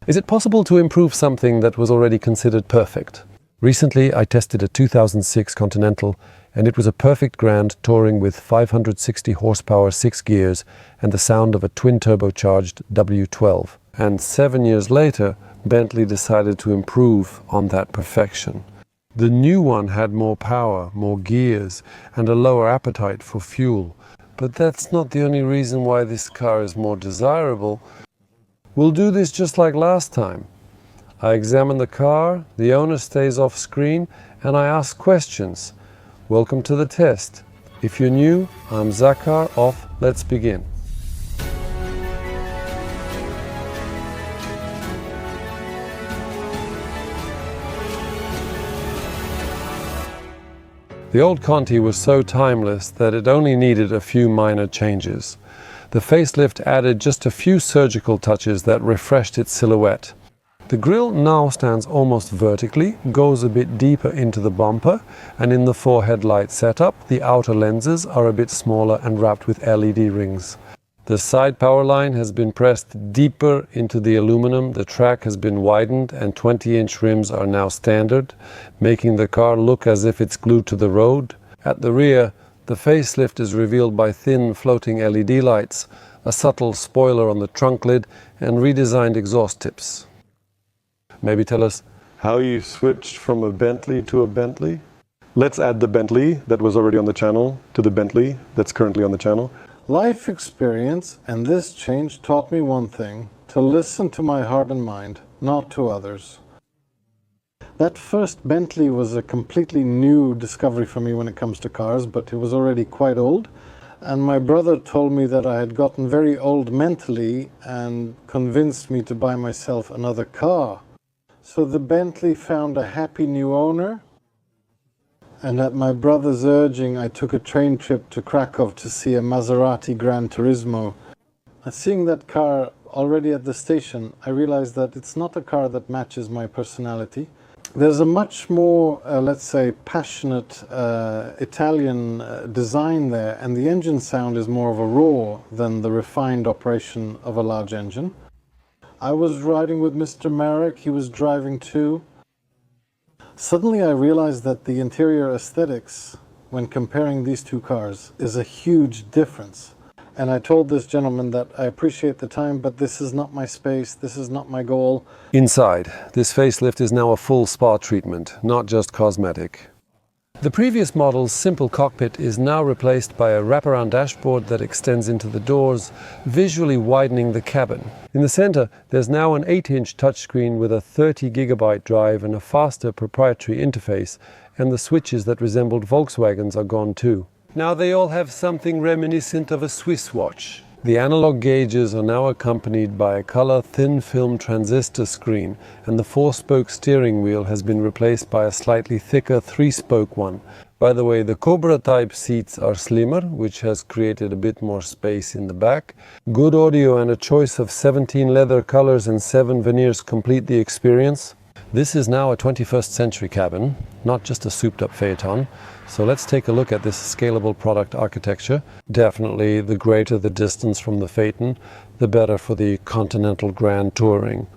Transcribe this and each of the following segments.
Is it possible to improve something that was already considered perfect? Recently, I tested a 2006 Continental, and it was a perfect grand touring with 560 horsepower, 6 gears, and the sound of a twin-turbocharged W12. And 7 years later, Bentley decided to improve on that perfection. The new one had more power, more gears, and a lower appetite for fuel. But that's not the only reason why this car is more desirable. We'll do this just like last time. I examine the car, the owner stays off screen, and I ask questions. Welcome to the test. If you're new, I'm Zakar, off, let's begin. The old Conti was so timeless that it only needed a few minor changes. The facelift added just a few surgical touches that refreshed its silhouette. The grille now stands almost vertically, goes a bit deeper into the bumper, and in the fore headlight setup, the outer lenses are a bit smaller and wrapped with LED rings. The side power line has been pressed deeper into the aluminum, the track has been widened, and 20-inch rims are now standard, making the car look as if it's glued to the road. At the rear, the facelift is revealed by thin floating LED lights, a subtle spoiler on the trunk lid, and redesigned exhaust tips. Maybe tell us how you switched from a Bentley to a Bentley? Let's add the Bentley that was already on the channel to the Bentley that's currently on the channel. Life experience and this change taught me one thing: to listen to my heart and mind, not to others. That first Bentley was a completely new discovery for me when it comes to cars, but it was already quite old. And my brother told me that I had gotten very old mentally and convinced me to buy myself another car. So the Bentley found a happy new owner. And at my brother's urging, I took a train trip to Krakow to see a Maserati Gran Turismo. And seeing that car already at the station, I realized that it's not a car that matches my personality. There's a much more, let's say, passionate Italian design there, and the engine sound is more of a roar than the refined operation of a large engine. I was riding with Mr. Marek, he was driving too. Suddenly I realized that the interior aesthetics, when comparing these two cars, is a huge difference. And I told this gentleman that I appreciate the time, but this is not my space, this is not my goal. Inside, this facelift is now a full spa treatment, not just cosmetic. The previous model's simple cockpit is now replaced by a wraparound dashboard that extends into the doors, visually widening the cabin. In the center, there's now an 8-inch touchscreen with a 30GB drive and a faster proprietary interface, and the switches that resembled Volkswagen's are gone too. Now they all have something reminiscent of a Swiss watch. The analog gauges are now accompanied by a color thin film transistor screen, and the 4-spoke steering wheel has been replaced by a slightly thicker 3-spoke one. By the way, the Cobra type seats are slimmer, which has created a bit more space in the back. Good audio and a choice of 17 leather colors and 7 veneers complete the experience. This is now a 21st century cabin, not just a souped-up phaeton. So let's take a look at this scalable product architecture. Definitely, the greater the distance from the Phaeton, the better for the Continental Grand Touring.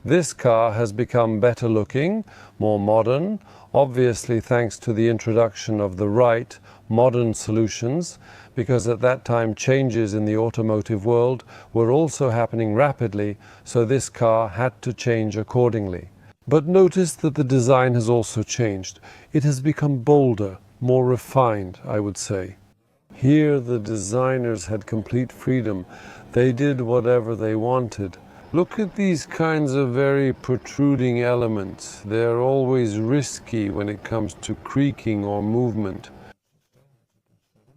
This car has become better looking, more modern, obviously thanks to the introduction of the right, modern solutions, because at that time changes in the automotive world were also happening rapidly, so this car had to change accordingly. But notice that the design has also changed. It has become bolder, more refined, I would say. Here the designers had complete freedom. They did whatever they wanted. Look at these kinds of very protruding elements. They're always risky when it comes to creaking or movement.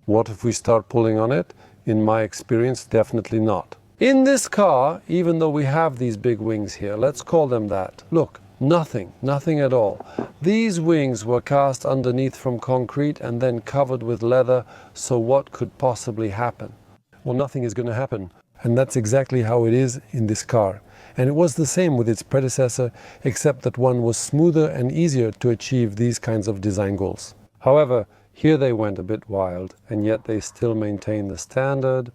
What if we start pulling on it? In my experience, definitely not. In this car, even though we have these big wings here, let's call them that. Look. Nothing at all. These wings were cast underneath from concrete and then covered with leather, so what could possibly happen? Well, nothing is going to happen. And that's exactly how it is in this car. And it was the same with its predecessor, except that one was smoother and easier to achieve these kinds of design goals. However, here they went a bit wild, and yet they still maintain the standard.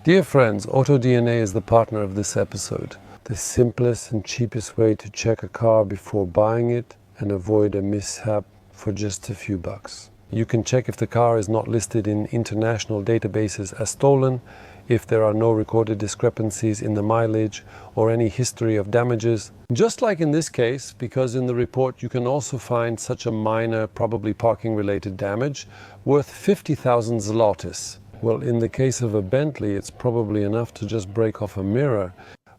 Dear friends, AutoDNA is the partner of this episode. the simplest and cheapest way to check a car before buying it and avoid a mishap for just a few bucks. You can check if the car is not listed in international databases as stolen, if there are no recorded discrepancies in the mileage or any history of damages. Just like in this case, because in the report you can also find such a minor, probably parking related damage worth 50,000 zlotys. Well, in the case of a Bentley, it's probably enough to just break off a mirror.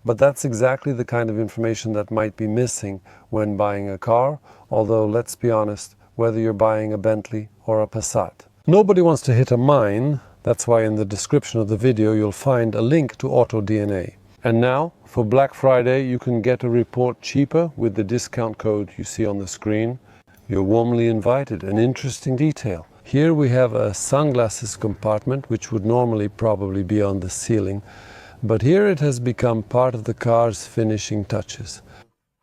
But that's exactly the kind of information that might be missing when buying a car, although let's be honest, whether you're buying a Bentley or a Passat. Nobody wants to hit a mine. That's why in the description of the video you'll find a link to AutoDNA. And now, for Black Friday, you can get a report cheaper with the discount code you see on the screen. You're warmly invited. An interesting detail. Here we have a sunglasses compartment, which would normally probably be on the ceiling. But here it has become part of the car's finishing touches.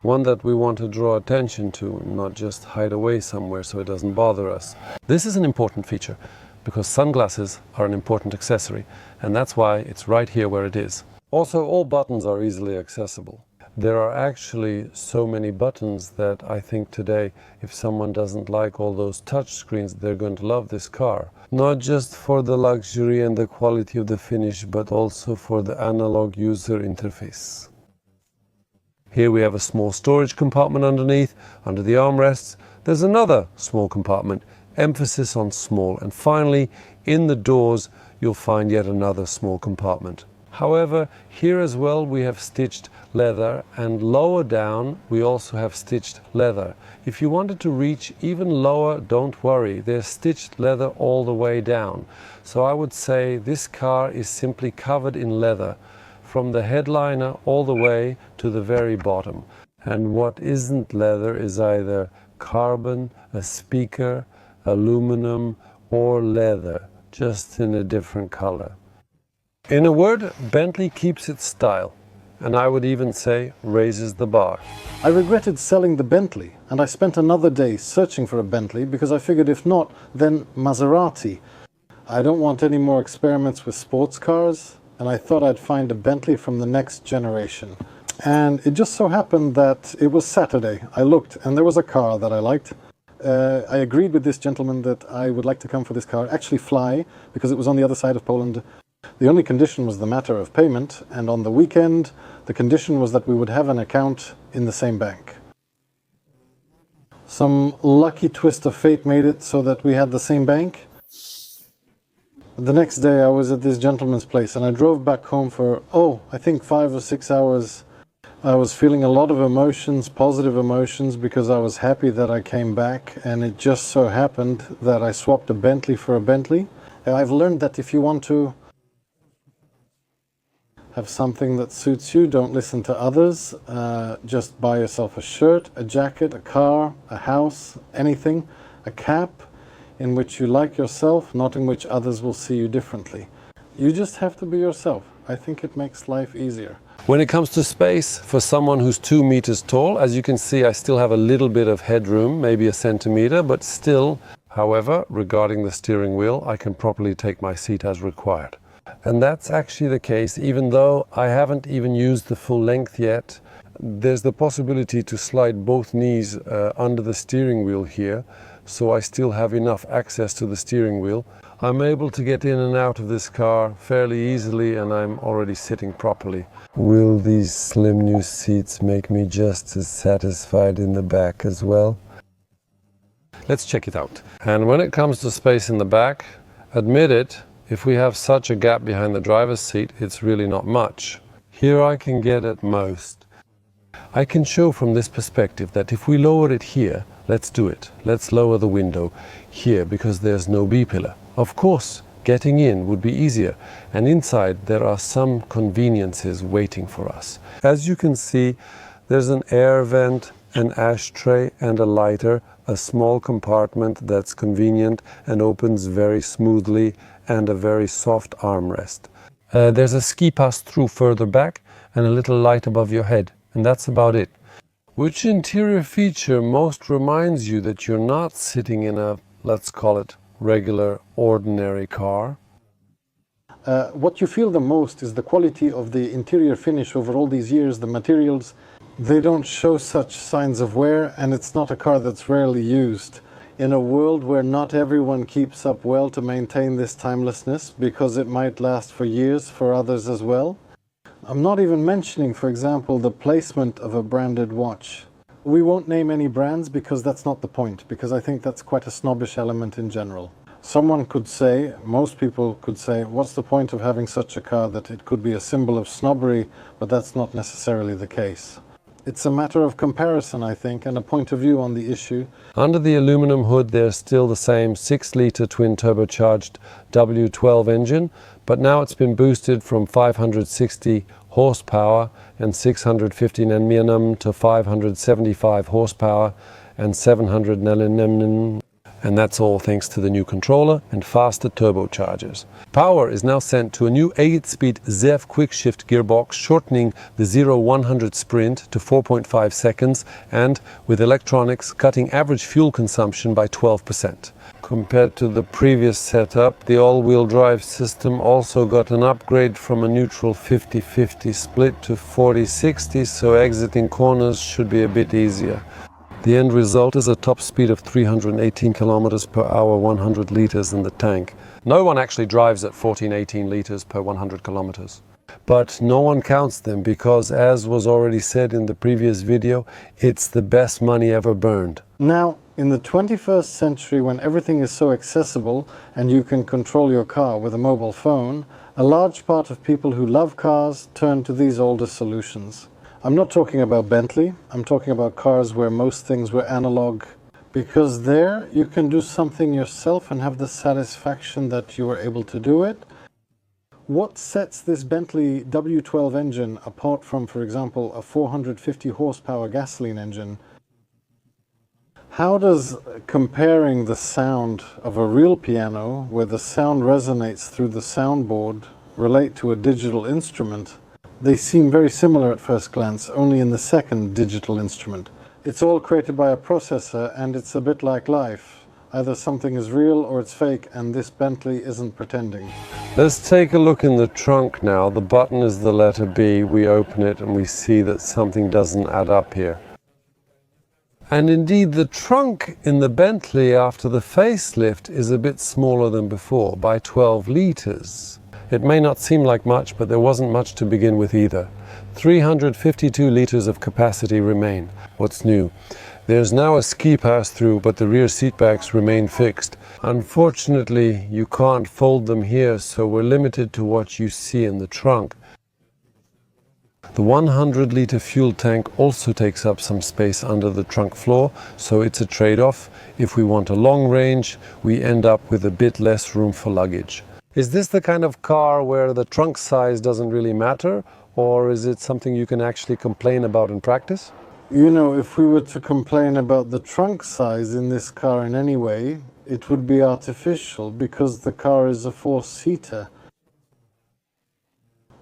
One that we want to draw attention to, not just hide away somewhere so it doesn't bother us. This is an important feature, because sunglasses are an important accessory, and that's why it's right here where it is. Also, all buttons are easily accessible. There are actually so many buttons that I think today, if someone doesn't like all those touch screens, they're going to love this car. Not just for the luxury and the quality of the finish, but also for the analog user interface. Here we have a small storage compartment underneath. Under the armrests, there's another small compartment. Emphasis on small. And finally, in the doors, you'll find yet another small compartment. However, here as well we have stitched leather, and lower down we also have stitched leather. If you wanted to reach even lower, don't worry, there's stitched leather all the way down. So I would say this car is simply covered in leather, from the headliner all the way to the very bottom. And what isn't leather is either carbon, a speaker, aluminum or leather, just in a different color. In a word, Bentley keeps its style, and I would even say raises the bar. I regretted selling the Bentley, and I spent another day searching for a Bentley because I figured if not, then Maserati. I don't want any more experiments with sports cars, and I thought I'd find a Bentley from the next generation. And it just so happened that it was Saturday. I looked and there was a car that I liked. I agreed with this gentleman that I would like to come for this car, actually fly, because it was on the other side of Poland. The only condition was the matter of payment, and on the weekend the condition was that we would have an account in the same bank. Some lucky twist of fate made it so that we had the same bank. The next day I was at this gentleman's place and I drove back home for, I think 5 or 6 hours. I was feeling a lot of emotions, positive emotions, because I was happy that I came back, and it just so happened that I swapped a Bentley for a Bentley. I've learned that if you want to have something that suits you, don't listen to others. Just buy yourself a shirt, a jacket, a car, a house, anything, a cap in which you like yourself, not in which others will see you differently. You just have to be yourself. I think it makes life easier. When it comes to space, for someone who's 2 meters tall, as you can see, I still have a little bit of headroom, maybe a centimeter, but still. However, regarding the steering wheel, I can properly take my seat as required. And that's actually the case, even though I haven't even used the full length yet. There's the possibility to slide both knees under the steering wheel here, so I still have enough access to the steering wheel. I'm able to get in and out of this car fairly easily, and I'm already sitting properly. Will these slim new seats make me just as satisfied in the back as well? Let's check it out. And when it comes to space in the back, admit it, if we have such a gap behind the driver's seat, it's really not much. Here I can get at most. I can show from this perspective that if we lower it here, let's do it. Let's lower the window here because there's no B-pillar. Of course, getting in would be easier, and inside there are some conveniences waiting for us. As you can see, there's an air vent, an ashtray and a lighter, a small compartment that's convenient and opens very smoothly, and a very soft armrest. There's a ski pass through further back and a little light above your head, and that's about it. Which interior feature most reminds you that you're not sitting in a, let's call it, regular, ordinary car? What you feel the most is the quality of the interior finish over all these years, the materials. They don't show such signs of wear, and it's not a car that's rarely used. In a world where not everyone keeps up well to maintain this timelessness, because it might last for years for others as well. I'm not even mentioning, for example, the placement of a branded watch. We won't name any brands because that's not the point, because I think that's quite a snobbish element in general. Someone could say, most people could say, what's the point of having such a car that it could be a symbol of snobbery, but that's not necessarily the case. It's a matter of comparison, I think, and a point of view on the issue. Under the aluminum hood, there's still the same 6-litre twin turbocharged W12 engine, but now it's been boosted from 560 horsepower and 650 Nm to 575 horsepower and 700 Nm. And that's all thanks to the new controller and faster turbochargers. Power is now sent to a new 8-speed ZEV quick-shift gearbox, shortening the 0-100 sprint to 4.5 seconds and, with electronics, cutting average fuel consumption by 12%. Compared to the previous setup, the all-wheel drive system also got an upgrade from a neutral 50-50 split to 40-60, so exiting corners should be a bit easier. The end result is a top speed of 318 kilometers per hour, 100 liters in the tank. No one actually drives at 14-18 liters per 100 kilometers. But no one counts them because, as was already said in the previous video, it's the best money ever burned. Now, in the 21st century, when everything is so accessible and you can control your car with a mobile phone, a large part of people who love cars turn to these older solutions. I'm not talking about Bentley, I'm talking about cars where most things were analog, because there you can do something yourself and have the satisfaction that you were able to do it. What sets this Bentley W12 engine apart from, for example, a 450 horsepower gasoline engine? How does comparing the sound of a real piano, where the sound resonates through the soundboard, relate to a digital instrument? They seem very similar at first glance, only in the second digital instrument. It's all created by a processor, and it's a bit like life. Either something is real or it's fake, and this Bentley isn't pretending. Let's take a look in the trunk now. The button is the letter B. We open it and we see that something doesn't add up here. And indeed, the trunk in the Bentley after the facelift is a bit smaller than before, by 12 liters. It may not seem like much, but there wasn't much to begin with either. 352 liters of capacity remain. What's new? There's now a ski pass-through, but the rear seatbacks remain fixed. Unfortunately, you can't fold them here, so we're limited to what you see in the trunk. The 100-liter fuel tank also takes up some space under the trunk floor, so it's a trade-off. If we want a long range, we end up with a bit less room for luggage. Is this the kind of car where the trunk size doesn't really matter, or is it something you can actually complain about in practice? You know, if we were to complain about the trunk size in this car in any way, it would be artificial because the car is a 4-seater.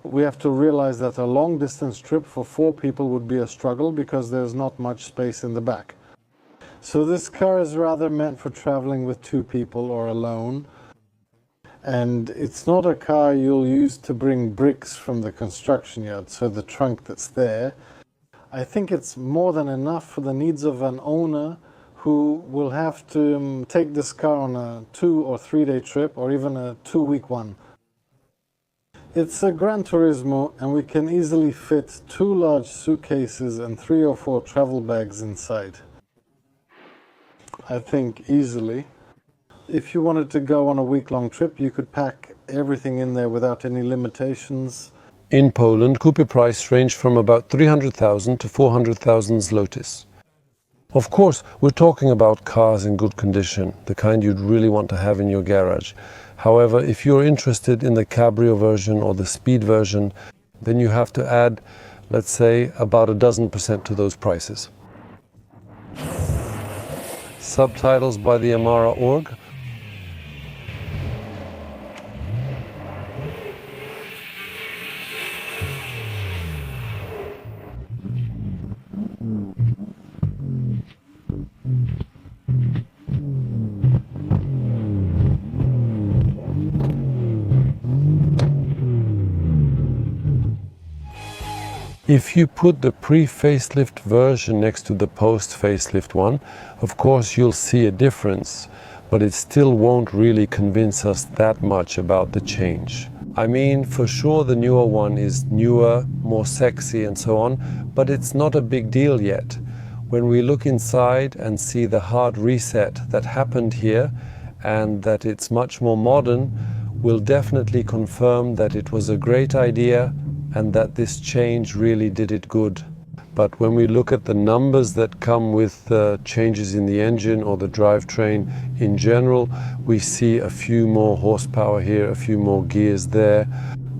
We have to realize that a long distance trip for 4 people would be a struggle because there's not much space in the back. So this car is rather meant for traveling with 2 people or alone. And it's not a car you'll use to bring bricks from the construction yard, so the trunk that's there. I think it's more than enough for the needs of an owner who will have to take this car on a 2 or 3 day trip, or even a 2-week one. It's a Gran Turismo, and we can easily fit 2 large suitcases and 3 or 4 travel bags inside. I think easily. If you wanted to go on a week-long trip, you could pack everything in there without any limitations. In Poland, coupe price range from about 300,000 to 400,000 zlotys. Of course, we're talking about cars in good condition, the kind you'd really want to have in your garage. However, if you're interested in the cabrio version or the speed version, then you have to add, let's say, about a dozen% to those prices. Subtitles by the Amara.org. If you put the pre-facelift version next to the post-facelift one, of course you'll see a difference, but it still won't really convince us that much about the change. I mean, for sure the newer one is newer, more sexy and so on, but it's not a big deal yet. When we look inside and see the hard reset that happened here and that it's much more modern, we'll definitely confirm that it was a great idea and that this change really did it good. But when we look at the numbers that come with changes in the engine or the drivetrain in general, we see a few more horsepower here, a few more gears there.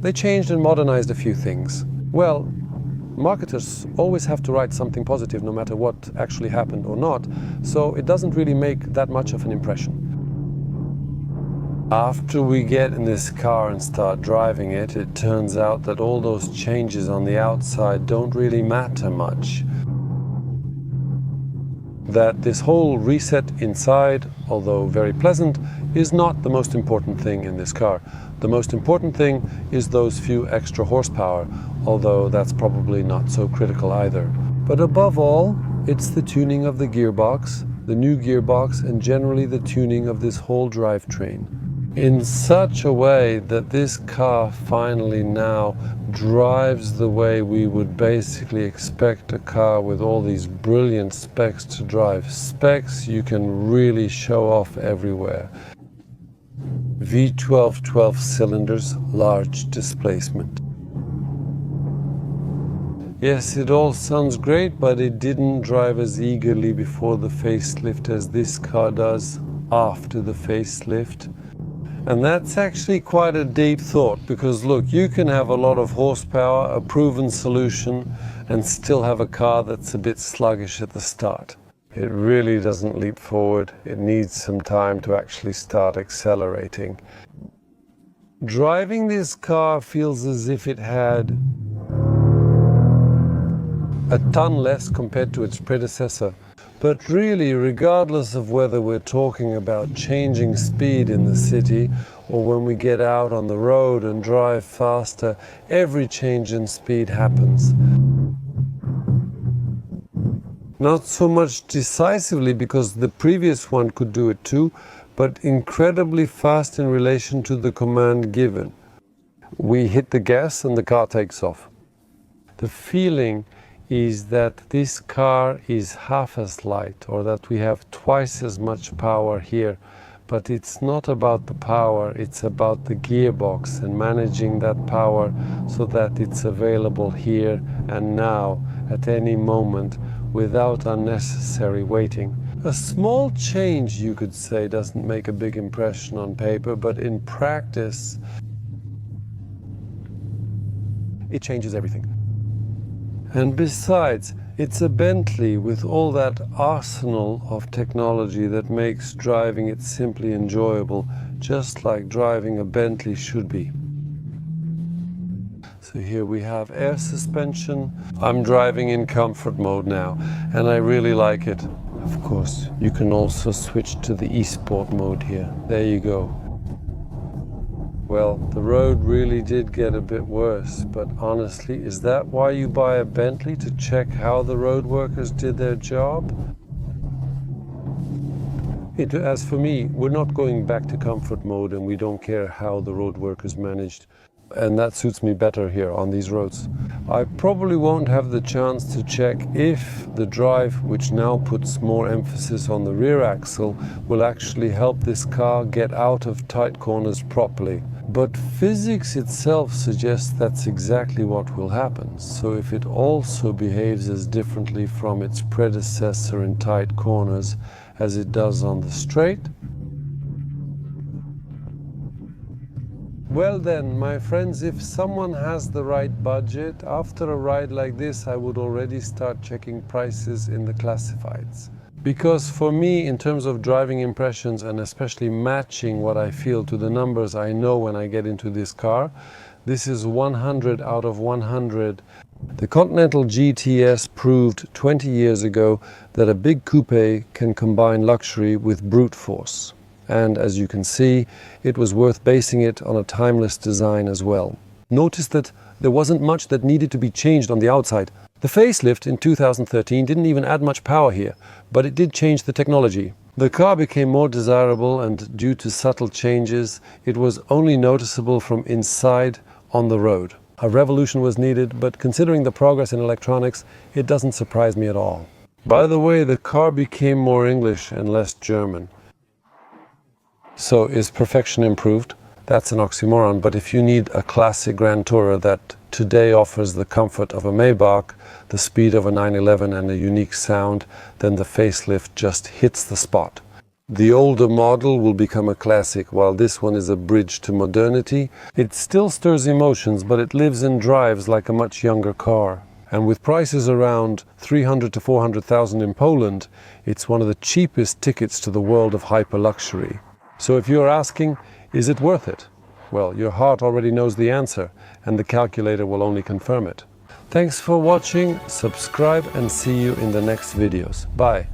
They changed and modernized a few things. Well, marketers always have to write something positive no matter what actually happened or not, so it doesn't really make that much of an impression. After we get in this car and start driving it, it turns out that all those changes on the outside don't really matter much. That this whole reset inside, although very pleasant, is not the most important thing in this car. The most important thing is those few extra horsepower, although that's probably not so critical either. But above all, it's the tuning of the gearbox, the new gearbox, and generally the tuning of this whole drivetrain, in such a way that this car finally now drives the way we would basically expect a car with all these brilliant specs to drive. Specs you can really show off everywhere. V12 12 cylinders, large displacement. Yes, it all sounds great, but it didn't drive as eagerly before the facelift as this car does after the facelift. And that's actually quite a deep thought, because look, you can have a lot of horsepower, a proven solution, and still have a car that's a bit sluggish at the start. It really doesn't leap forward. It needs some time to actually start accelerating. Driving this car feels as if it had a ton less compared to its predecessor. But really, regardless of whether we're talking about changing speed in the city or when we get out on the road and drive faster, every change in speed happens. Not so much decisively, because the previous one could do it too, but incredibly fast in relation to the command given. We hit the gas and the car takes off. The feeling is that this car is half as light, or that we have twice as much power here. But it's not about the power, it's about the gearbox and managing that power so that it's available here and now at any moment without unnecessary waiting. A small change, you could say, doesn't make a big impression on paper, but in practice it changes everything. And besides, it's a Bentley with all that arsenal of technology that makes driving it simply enjoyable, just like driving a Bentley should be. So here we have air suspension. I'm driving in comfort mode now, and I really like it. Of course, you can also switch to the eSport mode here. There you go. Well, the road really did get a bit worse, but honestly, is that why you buy a Bentley, to check how the road workers did their job? As for me, we're not going back to comfort mode, and we don't care how the road workers managed. And that suits me better here on these roads. I probably won't have the chance to check if the drive, which now puts more emphasis on the rear axle, will actually help this car get out of tight corners properly. But physics itself suggests that's exactly what will happen. So if it also behaves as differently from its predecessor in tight corners as it does on the straight, well then, my friends, if someone has the right budget, after a ride like this, I would already start checking prices in the classifieds. Because for me, in terms of driving impressions, and especially matching what I feel to the numbers I know when I get into this car, this is 100 out of 100. The Continental GTS proved 20 years ago that a big coupe can combine luxury with brute force. And as you can see, it was worth basing it on a timeless design as well. Notice that There wasn't much that needed to be changed on the outside. The facelift in 2013 didn't even add much power here, but it did change the technology. The car became more desirable, and due to subtle changes, it was only noticeable from inside on the road. A revolution was needed, but considering the progress in electronics, it doesn't surprise me at all. By the way, the car became more English and less German. So is perfection improved? That's an oxymoron, but if you need a classic Grand Tourer that today offers the comfort of a Maybach, the speed of a 911 and a unique sound, then the facelift just hits the spot. The older model will become a classic, while this one is a bridge to modernity. It still stirs emotions, but it lives and drives like a much younger car. And with prices around 300 to 400,000 in Poland, it's one of the cheapest tickets to the world of hyper luxury. So if you're asking, is it worth it? Well, your heart already knows the answer, and the calculator will only confirm it. Thanks for watching, subscribe, and see you in the next videos. Bye.